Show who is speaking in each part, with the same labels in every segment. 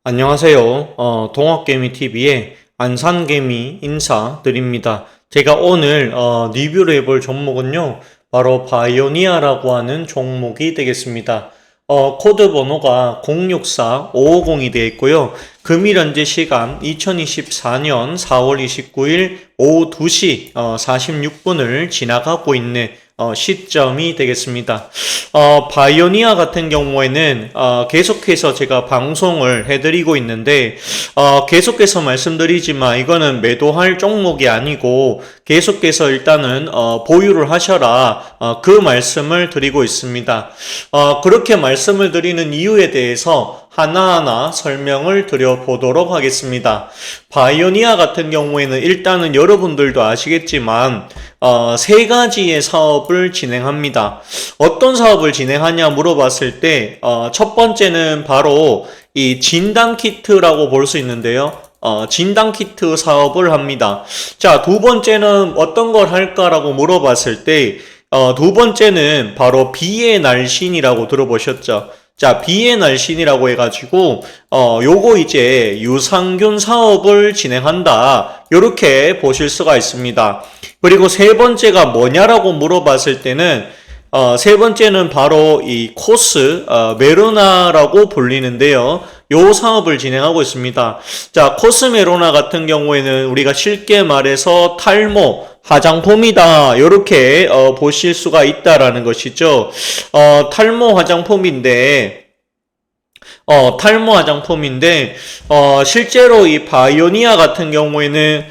Speaker 1: 안녕하세요. 동학개미TV의 안산개미 인사드립니다. 제가 오늘 리뷰를 해볼 종목은요. 바로 바이오니아라고 하는 종목이 되겠습니다. 코드 번호가 064550이 되어 있고요. 금일 현재 시간 2024년 4월 29일 오후 2시 46분을 지나가고 있는 시점이 되겠습니다. 바이오니아 같은 경우에는 계속해서 제가 방송을 해드리고 있는데 계속해서 말씀드리지만 이거는 매도할 종목이 아니고 계속해서 일단은 보유를 하셔라 그 말씀을 드리고 있습니다. 그렇게 말씀을 드리는 이유에 대해서 하나하나 설명을 드려보도록 하겠습니다. 바이오니아 같은 경우에는 일단은 여러분들도 아시겠지만 세 가지의 사업을 진행합니다. 어떤 사업을 진행하냐 물어봤을 때 첫 번째는 바로 이 진단키트라고 볼 수 있는데요. 진단키트 사업을 합니다. 자, 두 번째는 어떤 걸 할까라고 물어봤을 때 두 번째는 바로 비의 날씬이라고 들어보셨죠? 자, 비의 날씬이라고 해가지고 요거 이제 유산균 사업을 진행한다. 요렇게 보실 수가 있습니다. 그리고 세 번째가 뭐냐라고 물어봤을 때는 세 번째는 바로 이 코스 메로나라고 불리는데요. 요 사업을 진행하고 있습니다. 자, 코스메로나 같은 경우에는 우리가 쉽게 말해서 탈모 화장품이다. 이렇게 보실 수가 있다라는 것이죠. 탈모 화장품인데 실제로 이 바이오니아 같은 경우에는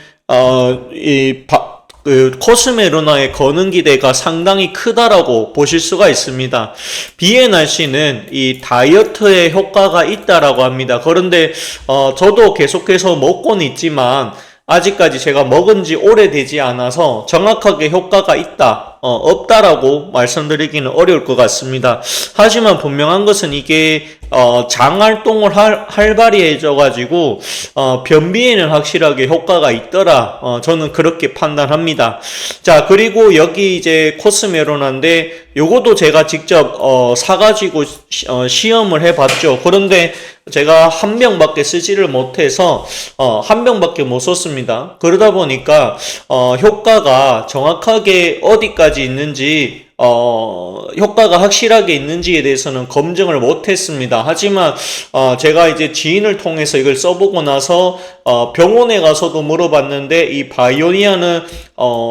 Speaker 1: 코스메로나의 거는 기대가 상당히 크다라고 보실 수가 있습니다. 비의 날씨는 이 다이어트에 효과가 있다라고 합니다. 그런데 저도 계속해서 먹고는 있지만 아직까지 제가 먹은 지 오래되지 않아서 정확하게 효과가 있다, 없다라고 말씀드리기는 어려울 것 같습니다. 하지만 분명한 것은 이게 장 활동을 활발히해져가지고 변비에는 확실하게 효과가 있더라. 저는 그렇게 판단합니다. 자, 그리고 여기 이제 코스메로나인데 요것도 제가 직접 사가지고 시험을 해봤죠. 그런데 제가 한 병밖에 쓰지를 못해서 한 병밖에 못 썼습니다. 그러다 보니까 효과가 정확하게 어디까지 있는지 효과가 확실하게 있는지에 대해서는 검증을 못했습니다. 하지만 제가 이제 지인을 통해서 이걸 써보고 나서 병원에 가서도 물어봤는데 이 바이오니아는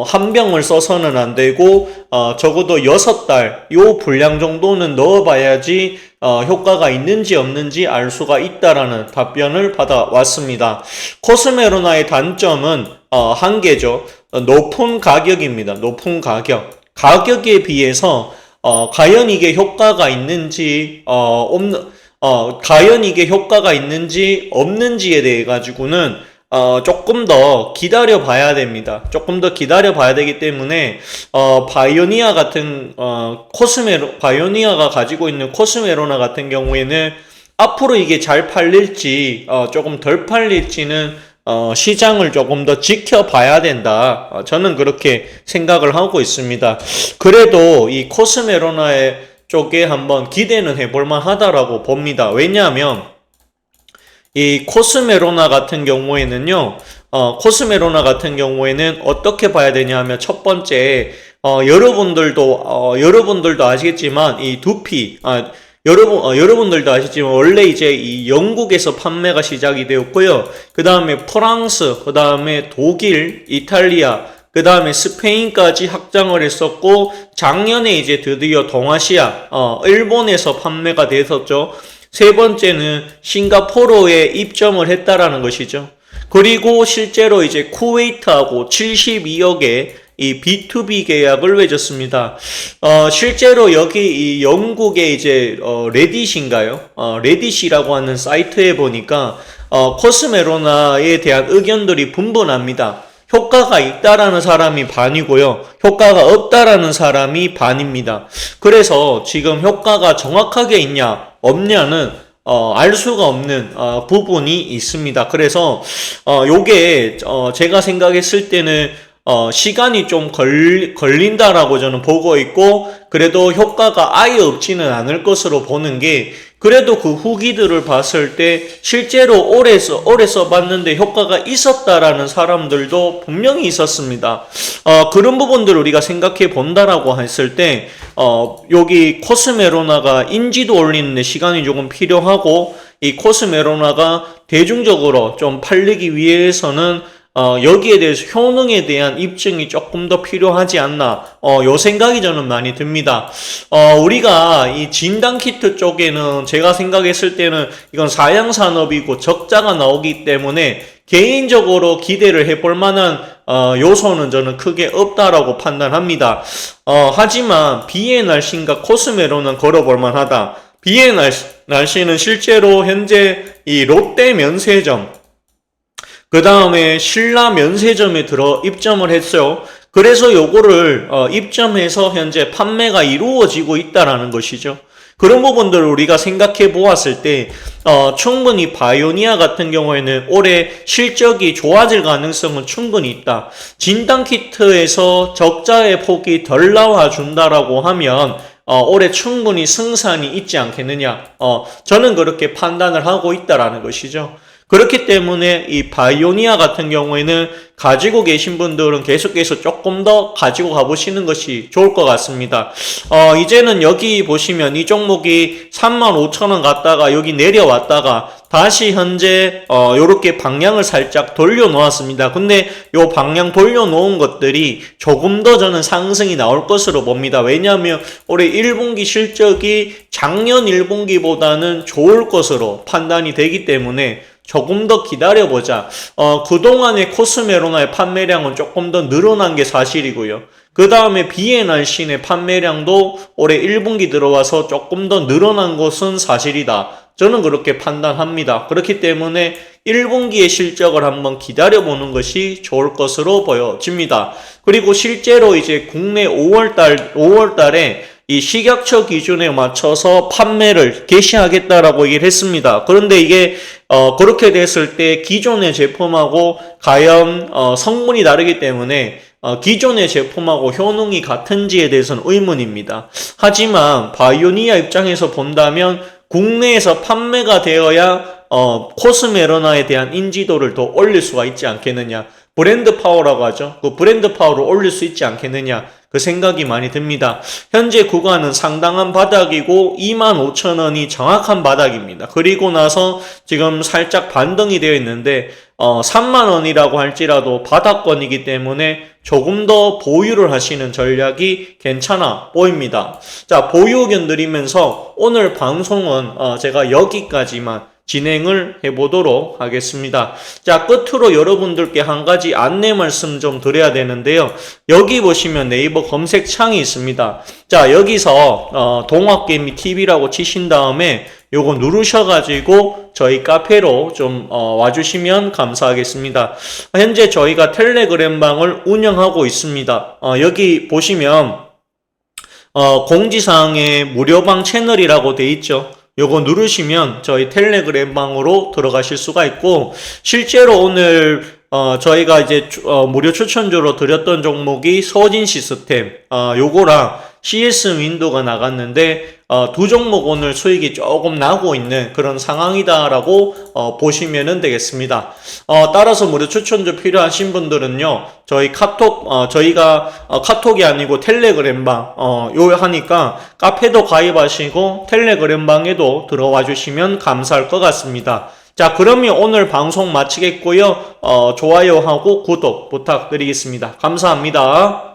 Speaker 1: 한 병을 써서는 안 되고 적어도 6달 요 분량 정도는 넣어봐야지 효과가 있는지 없는지 알 수가 있다라는 답변을 받아왔습니다. 코스메로나의 단점은 한 개죠. 높은 가격입니다. 높은 가격. 가격에 비해서 과연 이게 효과가 있는지 과연 이게 효과가 있는지 없는지에 대해 가지고는 조금 더 기다려 봐야 됩니다. 조금 더 기다려 봐야 되기 때문에 바이오니아 같은 바이오니아가 가지고 있는 코스메로나 같은 경우에는 앞으로 이게 잘 팔릴지 조금 덜 팔릴지는 시장을 조금 더 지켜봐야 된다. 저는 그렇게 생각을 하고 있습니다. 그래도 이 코스메로나의 쪽에 한번 기대는 해볼만 하다라고 봅니다. 왜냐하면 이 코스메로나 같은 경우에는요, 어떻게 봐야 되냐 하면 첫 번째, 여러분들도 아시겠지만 이 두피, 여러분들도 아시지만 원래 이제 이 영국에서 판매가 시작이 되었고요. 그 다음에 프랑스, 그 다음에 독일, 이탈리아, 그 다음에 스페인까지 확장을 했었고 작년에 이제 드디어 동아시아, 일본에서 판매가 됐었죠. 세 번째는 싱가포르에 입점을 했다라는 것이죠. 그리고 실제로 이제 쿠웨이트하고 72억의 이 B2B 계약을 맺었습니다. 실제로 여기 이 영국의 이제 레딧인가요? 레딧이라고 하는 사이트에 보니까 코스메로나에 대한 의견들이 분분합니다. 효과가 있다라는 사람이 반이고요. 효과가 없다라는 사람이 반입니다. 그래서 지금 효과가 정확하게 있냐 없냐는 알 수가 없는 부분이 있습니다. 그래서 요게 제가 생각했을 때는 시간이 좀 걸린다라고 저는 보고 있고, 그래도 효과가 아예 없지는 않을 것으로 보는 게, 그래도 그 후기들을 봤을 때 실제로 오래 써봤는데 효과가 있었다라는 사람들도 분명히 있었습니다. 그런 부분들을 우리가 생각해 본다라고 했을 때, 여기 코스메로나가 인지도 올리는 데 시간이 조금 필요하고, 이 코스메로나가 대중적으로 좀 팔리기 위해서는 여기에 대해서 효능에 대한 입증이 조금 더 필요하지 않나, 요 생각이 저는 많이 듭니다. 우리가 이 진단키트 쪽에는 제가 생각했을 때는 이건 사양산업이고 적자가 나오기 때문에 개인적으로 기대를 해볼 만한 요소는 저는 크게 없다라고 판단합니다. 하지만 비의 날씨인가 코스메로는 걸어볼 만하다. 비의 날씨는 실제로 현재 이 롯데 면세점, 그 다음에 신라 면세점에 들어 입점을 했어요. 그래서 요거를 입점해서 현재 판매가 이루어지고 있다라는 것이죠. 그런 부분들을 우리가 생각해 보았을 때 충분히 바이오니아 같은 경우에는 올해 실적이 좋아질 가능성은 충분히 있다. 진단키트에서 적자의 폭이 덜 나와준다라고 하면 올해 충분히 승산이 있지 않겠느냐. 저는 그렇게 판단을 하고 있다라는 것이죠. 그렇기 때문에 이 바이오니아 같은 경우에는 가지고 계신 분들은 계속해서 조금 더 가지고 가보시는 것이 좋을 것 같습니다. 이제는 여기 보시면 이 종목이 35,000원 갔다가 여기 내려왔다가 다시 현재 요렇게 방향을 살짝 돌려놓았습니다. 근데 요 방향 돌려놓은 것들이 조금 더 저는 상승이 나올 것으로 봅니다. 왜냐하면 올해 1분기 실적이 작년 1분기보다는 좋을 것으로 판단이 되기 때문에 조금 더 기다려보자. 그동안의 코스메로나의 판매량은 조금 더 늘어난 게 사실이고요. 그 다음에 비엔알신의 판매량도 올해 1분기 들어와서 조금 더 늘어난 것은 사실이다. 저는 그렇게 판단합니다. 그렇기 때문에 1분기의 실적을 한번 기다려보는 것이 좋을 것으로 보여집니다. 그리고 실제로 이제 국내 5월달에 이 식약처 기준에 맞춰서 판매를 개시하겠다라고 얘기를 했습니다. 그런데 이게 그렇게 됐을 때 기존의 제품하고 과연 성분이 다르기 때문에 기존의 제품하고 효능이 같은지에 대해서는 의문입니다. 하지만 바이오니아 입장에서 본다면 국내에서 판매가 되어야 코스메로나에 대한 인지도를 더 올릴 수가 있지 않겠느냐. 브랜드 파워라고 하죠. 그 브랜드 파워를 올릴 수 있지 않겠느냐. 그 생각이 많이 듭니다. 현재 구간은 상당한 바닥이고 25,000원이 정확한 바닥입니다. 그리고 나서 지금 살짝 반등이 되어 있는데 30,000원이라고 할지라도 바닥권이기 때문에 조금 더 보유를 하시는 전략이 괜찮아 보입니다. 자, 보유 의견 드리면서 오늘 방송은 제가 여기까지만 진행을 해보도록 하겠습니다. 자, 끝으로 여러분들께 한 가지 안내 말씀 좀 드려야 되는데요. 여기 보시면 네이버 검색창이 있습니다. 자, 여기서 동학개미 TV라고 치신 다음에 요거 누르셔가지고 저희 카페로 좀 와주시면 감사하겠습니다. 현재 저희가 텔레그램 방을 운영하고 있습니다. 여기 보시면 공지사항에 무료방 채널이라고 돼 있죠. 요거 누르시면 저희 텔레그램 방으로 들어가실 수가 있고, 실제로 오늘 저희가 이제 무료 추천주로 드렸던 종목이 서진 시스템 요거랑 CS 윈도가 나갔는데 두 종목 오늘 수익이 조금 나고 있는 그런 상황이다라고 보시면 되겠습니다. 따라서 무료 추천주 필요하신 분들은요, 저희 카톡 저희가 카톡이 아니고 텔레그램방 요 하니까 카페도 가입하시고 텔레그램방에도 들어와 주시면 감사할 것 같습니다. 자, 그러면 오늘 방송 마치겠고요. 좋아요하고 구독 부탁드리겠습니다. 감사합니다.